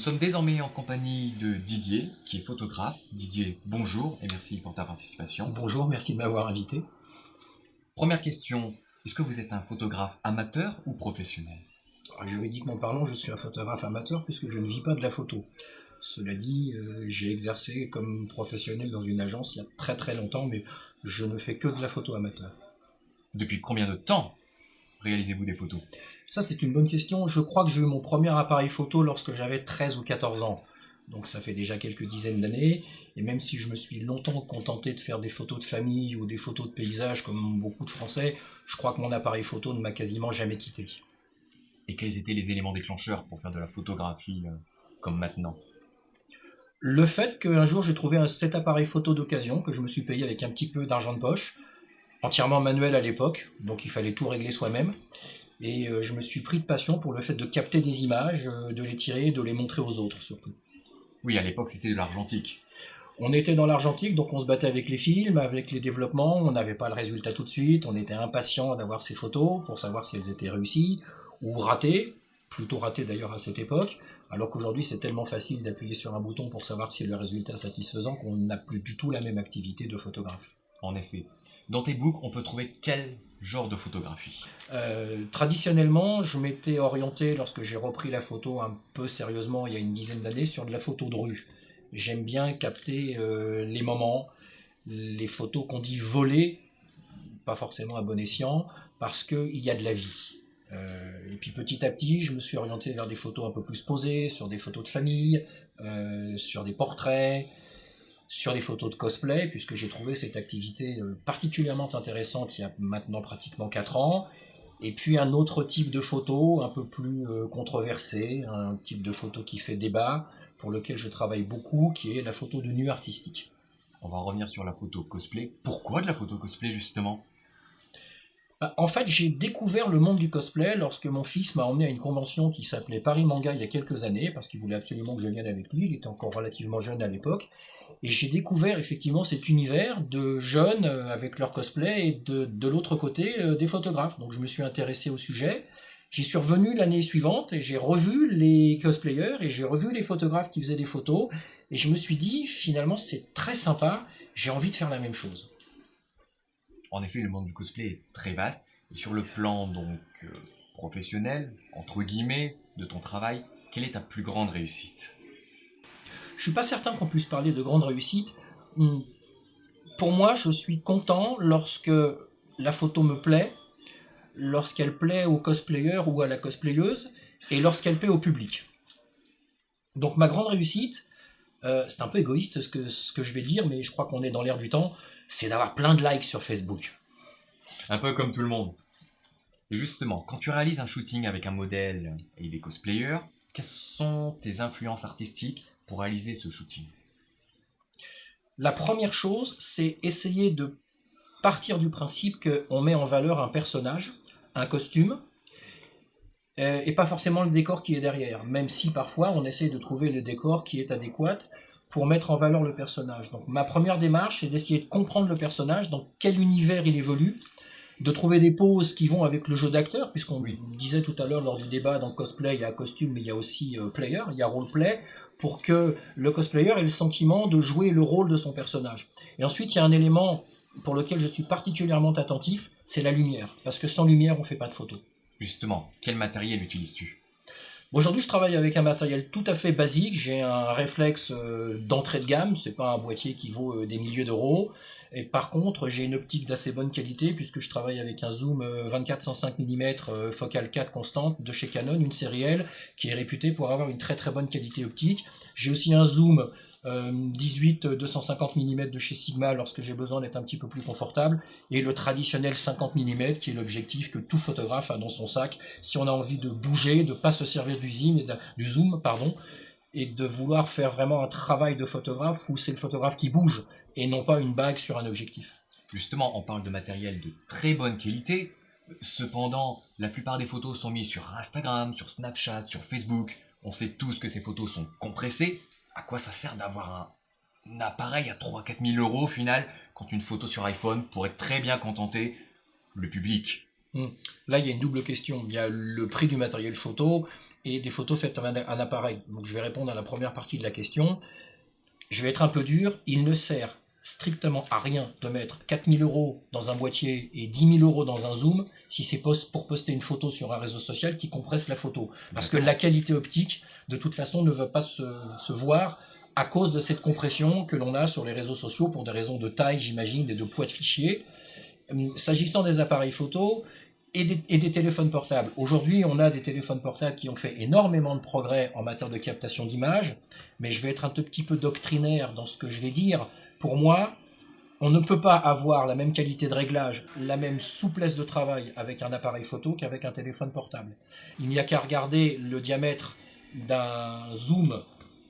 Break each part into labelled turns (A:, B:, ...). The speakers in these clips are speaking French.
A: sommes désormais en compagnie de Didier, qui est photographe. Didier, bonjour et merci pour ta participation.
B: Bonjour, merci de m'avoir invité.
A: Première question, est-ce que vous êtes un photographe amateur ou professionnel?
B: Juridiquement parlant, je suis un photographe amateur puisque je ne vis pas de la photo. Cela dit, j'ai exercé comme professionnel dans une agence il y a très très longtemps, mais je ne fais que de la photo amateur.
A: Depuis combien de temps réalisez-vous des photos?
B: Ça, c'est une bonne question. Je crois que j'ai eu mon premier appareil photo lorsque j'avais 13 ou 14 ans. Donc ça fait déjà quelques dizaines d'années. Et même si je me suis longtemps contenté de faire des photos de famille ou des photos de paysages comme beaucoup de Français, je crois que mon appareil photo ne m'a quasiment jamais quitté.
A: Et quels étaient les éléments déclencheurs pour faire de la photographie comme maintenant?
B: Le fait qu'un jour j'ai trouvé cet appareil photo d'occasion que je me suis payé avec un petit peu d'argent de poche, entièrement manuel à l'époque, donc il fallait tout régler soi-même. Et je me suis pris de passion pour le fait de capter des images, de les tirer, de les montrer aux autres surtout.
A: Oui, à l'époque c'était de l'argentique.
B: On était dans l'argentique, donc on se battait avec les films, avec les développements, on n'avait pas le résultat tout de suite, on était impatient d'avoir ces photos pour savoir si elles étaient réussies ou ratées, plutôt ratées d'ailleurs à cette époque, alors qu'aujourd'hui c'est tellement facile d'appuyer sur un bouton pour savoir si le résultat est satisfaisant qu'on n'a plus du tout la même activité de photographe.
A: En effet. Dans tes books, on peut trouver quel genre de photographie?
B: Traditionnellement, je m'étais orienté, lorsque j'ai repris la photo un peu sérieusement il y a une dizaine d'années, sur de la photo de rue. J'aime bien capter les moments, les photos qu'on dit volées, pas forcément à bon escient, parce qu'il y a de la vie. Et puis petit à petit, je me suis orienté vers des photos un peu plus posées, sur des photos de famille, sur des portraits, sur des photos de cosplay, puisque j'ai trouvé cette activité particulièrement intéressante il y a maintenant pratiquement 4 ans. Et puis un autre type de photo, un peu plus controversé, un type de photo qui fait débat, pour lequel je travaille beaucoup, qui est la photo de nu artistique.
A: On va revenir sur la photo cosplay. Pourquoi de la photo cosplay justement?
B: En fait, j'ai découvert le monde du cosplay lorsque mon fils m'a emmené à une convention qui s'appelait Paris Manga il y a quelques années, parce qu'il voulait absolument que je vienne avec lui, il était encore relativement jeune à l'époque, et j'ai découvert effectivement cet univers de jeunes avec leur cosplay et de l'autre côté des photographes. Donc je me suis intéressé au sujet, j'y suis revenu l'année suivante et j'ai revu les cosplayers et j'ai revu les photographes qui faisaient des photos, et je me suis dit finalement c'est très sympa, j'ai envie de faire la même chose.
A: En effet, le monde du cosplay est très vaste. Et sur le plan donc professionnel, entre guillemets, de ton travail, quelle est ta plus grande réussite?
B: Je suis pas certain qu'on puisse parler de grande réussite. Pour moi, je suis content lorsque la photo me plaît, lorsqu'elle plaît au cosplayer ou à la cosplayeuse, et lorsqu'elle plaît au public. Donc ma grande réussite, c'est un peu égoïste ce que je vais dire, mais je crois qu'on est dans l'air du temps, c'est d'avoir plein de likes sur Facebook.
A: Un peu comme tout le monde. Et justement, quand tu réalises un shooting avec un modèle et des cosplayers, quelles sont tes influences artistiques pour réaliser ce shooting?
B: La première chose, c'est essayer de partir du principe qu'on met en valeur un personnage, un costume, et pas forcément le décor qui est derrière, même si parfois on essaie de trouver le décor qui est adéquat pour mettre en valeur le personnage. Donc ma première démarche, c'est d'essayer de comprendre le personnage, dans quel univers il évolue, de trouver des poses qui vont avec le jeu d'acteur, puisqu'on
A: Oui,
B: disait tout à l'heure lors du débat, dans le cosplay, il y a costume, mais il y a aussi player, il y a roleplay, pour que le cosplayer ait le sentiment de jouer le rôle de son personnage. Et ensuite, il y a un élément pour lequel je suis particulièrement attentif, c'est la lumière, parce que sans lumière, on ne fait pas de photo.
A: justement, quel matériel utilises-tu?
B: Aujourd'hui, je travaille avec un matériel tout à fait basique. J'ai un réflexe d'entrée de gamme. C'est pas un boîtier qui vaut des milliers d'euros. Et par contre, j'ai une optique d'assez bonne qualité puisque je travaille avec un zoom 24-105 mm focale 4 constante de chez Canon, une série L qui est réputée pour avoir une très très bonne qualité optique. J'ai aussi un zoom 18-250 mm de chez Sigma lorsque j'ai besoin d'être un petit peu plus confortable, et le traditionnel 50 mm qui est l'objectif que tout photographe a dans son sac si on a envie de bouger, de ne pas se servir du zoom, et de vouloir faire vraiment un travail de photographe où c'est le photographe qui bouge et non pas une bague sur un objectif.
A: Justement, on parle de matériel de très bonne qualité. Cependant, la plupart des photos sont mises sur Instagram, sur Snapchat, sur Facebook. On sait tous que ces photos sont compressées. À quoi ça sert d'avoir un appareil à 3 000 à 4 000 euros au final, quand une photo sur iPhone pourrait très bien contenter le public?
B: Hmm. Là, il y a une double question. Il y a le prix du matériel photo et des photos faites avec un appareil. Donc, je vais répondre à la première partie de la question. Je vais être un peu dur. Il ne sert strictement à rien de mettre 4 000 € dans un boîtier et 10 000 € dans un zoom si c'est pour poster une photo sur un réseau social qui compresse la photo. Parce que la
A: Exactement.
B: qualité optique, de toute façon, ne va pas se voir à cause de cette compression que l'on a sur les réseaux sociaux pour des raisons de taille, j'imagine, et de poids de fichier. S'agissant des appareils photo et des téléphones portables, aujourd'hui on a des téléphones portables qui ont fait énormément de progrès en matière de captation d'images, mais je vais être un tout petit peu doctrinaire dans ce que je vais dire. Pour moi, on ne peut pas avoir la même qualité de réglage, la même souplesse de travail avec un appareil photo qu'avec un téléphone portable. Il n'y a qu'à regarder le diamètre d'un zoom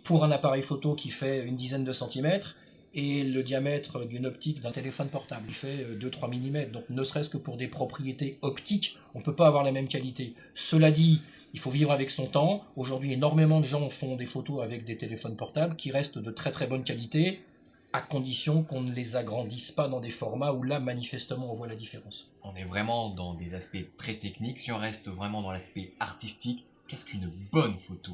B: pour un appareil photo qui fait une dizaine de centimètres et le diamètre d'une optique d'un téléphone portable qui fait 2-3 mm. Donc ne serait-ce que pour des propriétés optiques, on ne peut pas avoir la même qualité. Cela dit, il faut vivre avec son temps. Aujourd'hui, énormément de gens font des photos avec des téléphones portables qui restent de très très bonne qualité, à condition qu'on ne les agrandisse pas dans des formats où là, manifestement, on voit la différence.
A: On est vraiment dans des aspects très techniques. Si on reste vraiment dans l'aspect artistique, qu'est-ce qu'une bonne photo?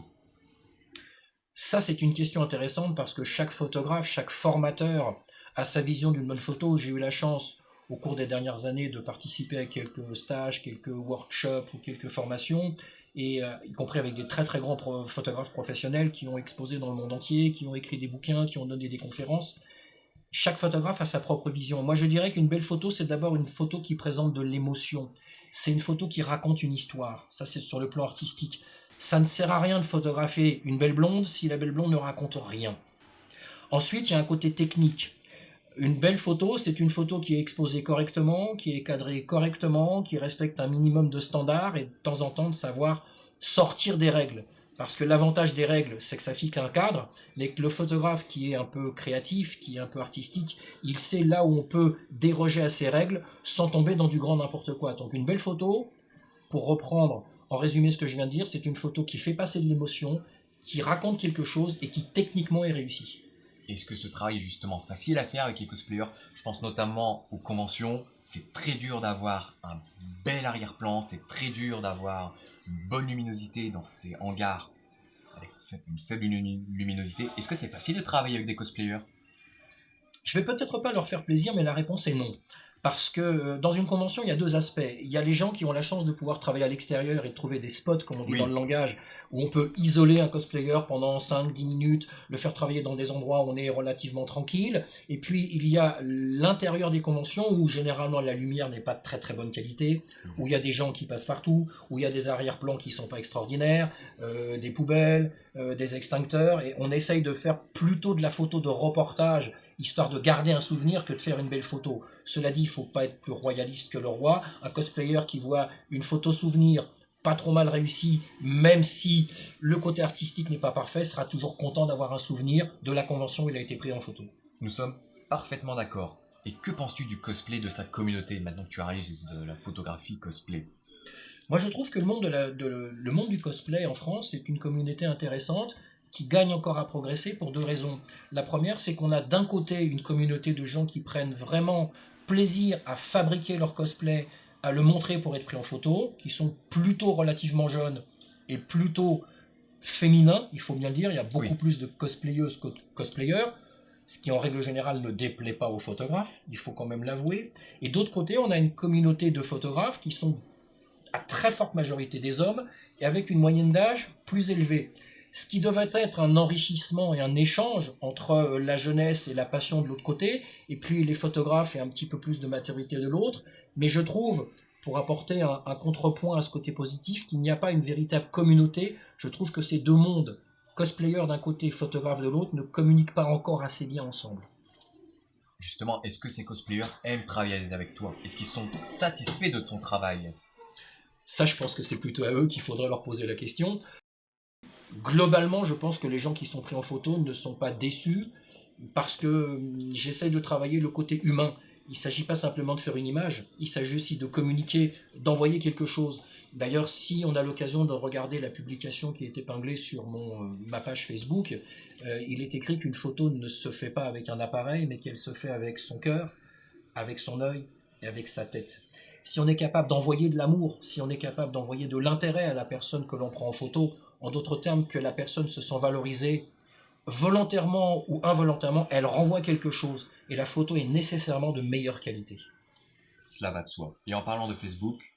B: Ça, c'est une question intéressante parce que chaque photographe, chaque formateur a sa vision d'une bonne photo. J'ai eu la chance, au cours des dernières années, de participer à quelques stages, quelques workshops ou quelques formations, et y compris avec des très très grands photographes professionnels qui ont exposé dans le monde entier, qui ont écrit des bouquins, qui ont donné des conférences. Chaque photographe a sa propre vision. Moi, je dirais qu'une belle photo, c'est d'abord une photo qui présente de l'émotion. C'est une photo qui raconte une histoire. Ça, c'est sur le plan artistique. Ça ne sert à rien de photographier une belle blonde si la belle blonde ne raconte rien. Ensuite, il y a un côté technique. Une belle photo, c'est une photo qui est exposée correctement, qui est cadrée correctement, qui respecte un minimum de standards et de temps en temps de savoir sortir des règles. Parce que l'avantage des règles, c'est que ça fixe un cadre, mais que le photographe qui est un peu créatif, qui est un peu artistique, il sait là où on peut déroger à ces règles sans tomber dans du grand n'importe quoi. Donc une belle photo, pour reprendre en résumé ce que je viens de dire, c'est une photo qui fait passer de l'émotion, qui raconte quelque chose et qui techniquement est réussie.
A: Est-ce que ce travail est justement facile à faire avec les cosplayers? Je pense notamment aux conventions. C'est très dur d'avoir un bel arrière-plan, c'est très dur d'avoir une bonne luminosité dans ces hangars avec une faible luminosité. Est-ce que c'est facile de travailler avec des cosplayers?
B: Je vais peut-être pas leur faire plaisir, mais la réponse est non. Parce que dans une convention, il y a deux aspects. Il y a les gens qui ont la chance de pouvoir travailler à l'extérieur et de trouver des spots, comme on dit dans le
A: Oui,
B: langage, où on peut isoler un cosplayer pendant 5-10 minutes, le faire travailler dans des endroits où on est relativement tranquille. Et puis, il y a l'intérieur des conventions, où généralement la lumière n'est pas de très très bonne qualité, où il y a des gens qui passent partout, où il y a des arrière-plans qui sont pas extraordinaires, des poubelles, des extincteurs, et on essaye de faire plutôt de la photo de reportage histoire de garder un souvenir que de faire une belle photo. Cela dit, il ne faut pas être plus royaliste que le roi. Un cosplayer qui voit une photo souvenir pas trop mal réussie, même si le côté artistique n'est pas parfait, sera toujours content d'avoir un souvenir de la convention où il a été pris en photo.
A: nous sommes parfaitement d'accord. Et que penses-tu du cosplay de sa communauté maintenant que tu réalises de la photographie cosplay?
B: Moi, je trouve que le monde du cosplay en France est une communauté intéressante qui gagne encore à progresser pour deux raisons. La première, c'est qu'on a d'un côté une communauté de gens qui prennent vraiment plaisir à fabriquer leur cosplay, à le montrer pour être pris en photo, qui sont plutôt relativement jeunes et plutôt féminins, il faut bien le dire. Il y a beaucoup
A: Oui,
B: plus de cosplayeuses que de cosplayers, ce qui en règle générale ne déplaît pas aux photographes, il faut quand même l'avouer. Et d'autre côté, on a une communauté de photographes qui sont à très forte majorité des hommes et avec une moyenne d'âge plus élevée. Ce qui devait être un enrichissement et un échange entre la jeunesse et la passion de l'autre côté, et puis les photographes et un petit peu plus de maturité de l'autre. Mais je trouve, pour apporter un contrepoint à ce côté positif, qu'il n'y a pas une véritable communauté. Je trouve que ces deux mondes, cosplayer d'un côté, photographe de l'autre, ne communiquent pas encore assez bien ensemble.
A: justement, est-ce que ces cosplayers aiment travailler avec toi? Est-ce qu'ils sont satisfaits de ton travail?
B: Ça, je pense que c'est plutôt à eux qu'il faudrait leur poser la question. Globalement, je pense que les gens qui sont pris en photo ne sont pas déçus parce que j'essaye de travailler le côté humain. Il ne s'agit pas simplement de faire une image, il s'agit aussi de communiquer, d'envoyer quelque chose. D'ailleurs, si on a l'occasion de regarder la publication qui est épinglée sur ma page Facebook, il est écrit qu'une photo ne se fait pas avec un appareil, mais qu'elle se fait avec son cœur, avec son œil et avec sa tête. si on est capable d'envoyer de l'amour, si on est capable d'envoyer de l'intérêt à la personne que l'on prend en photo, en d'autres termes, que la personne se sent valorisée volontairement ou involontairement, elle renvoie quelque chose et la photo est nécessairement de meilleure qualité.
A: Cela va de soi. Et en parlant de Facebook,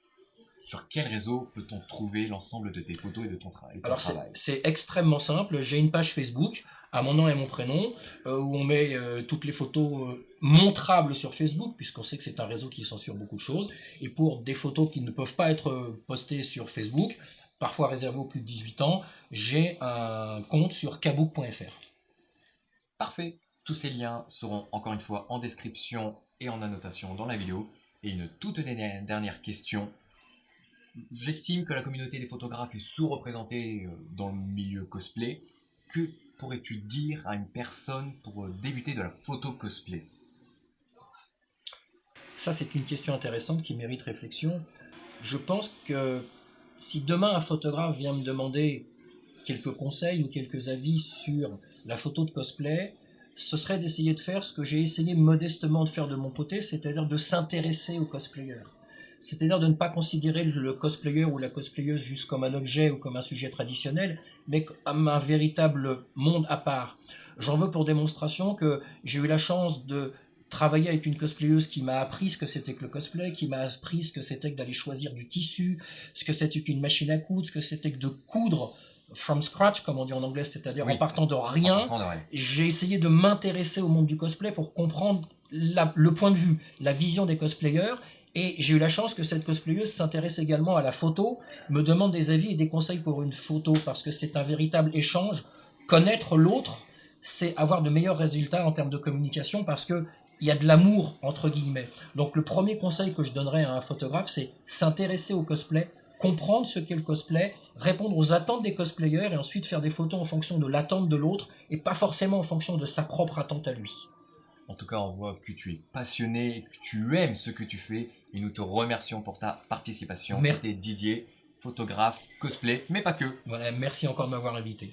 A: sur quel réseau peut-on trouver l'ensemble de tes photos et de ton,
B: Alors
A: travail?
B: c'est extrêmement simple, j'ai une page Facebook à mon nom et mon prénom où on met toutes les photos montrables sur Facebook puisqu'on sait que c'est un réseau qui censure beaucoup de choses et pour des photos qui ne peuvent pas être postées sur Facebook, parfois réservées aux plus de 18 ans, j'ai un compte sur kabook.fr.
A: Parfait. Tous ces liens seront encore une fois en description et en annotation dans la vidéo. Et une toute dernière question. J'estime que la communauté des photographes est sous-représentée dans le milieu cosplay. Que pourrais-tu dire à une personne pour débuter de la photo cosplay?
B: Ça, c'est une question intéressante qui mérite réflexion. Je pense que si demain un photographe vient me demander quelques conseils ou quelques avis sur la photo de cosplay, ce serait d'essayer de faire ce que j'ai essayé modestement de faire de mon côté, c'est-à-dire de s'intéresser aux cosplayers. C'est-à-dire de ne pas considérer le cosplayer ou la cosplayeuse juste comme un objet ou comme un sujet traditionnel, mais comme un véritable monde à part. J'en veux pour démonstration que j'ai eu la chance de travailler avec une cosplayeuse qui m'a appris ce que c'était que le cosplay, qui m'a appris ce que c'était que d'aller choisir du tissu, ce que c'était qu'une machine à coudre, ce que c'était que de coudre from scratch, comme on dit en anglais, c'est-à-dire en partant de rien. J'ai essayé de m'intéresser au monde du cosplay pour comprendre le point de vue, la vision des cosplayers. Et j'ai eu la chance que cette cosplayeuse s'intéresse également à la photo, me demande des avis et des conseils pour une photo, parce que c'est un véritable échange. Connaître l'autre, c'est avoir de meilleurs résultats en termes de communication, parce que il y a de l'amour, entre guillemets. Donc le premier conseil que je donnerais à un photographe, c'est s'intéresser au cosplay, comprendre ce qu'est le cosplay, répondre aux attentes des cosplayers et ensuite faire des photos en fonction de l'attente de l'autre et pas forcément en fonction de sa propre attente à lui.
A: En tout cas, on voit que tu es passionné, que tu aimes ce que tu fais et nous te remercions pour ta participation. C'était Didier, photographe, cosplay, mais pas que.
B: Voilà, merci encore de m'avoir invité.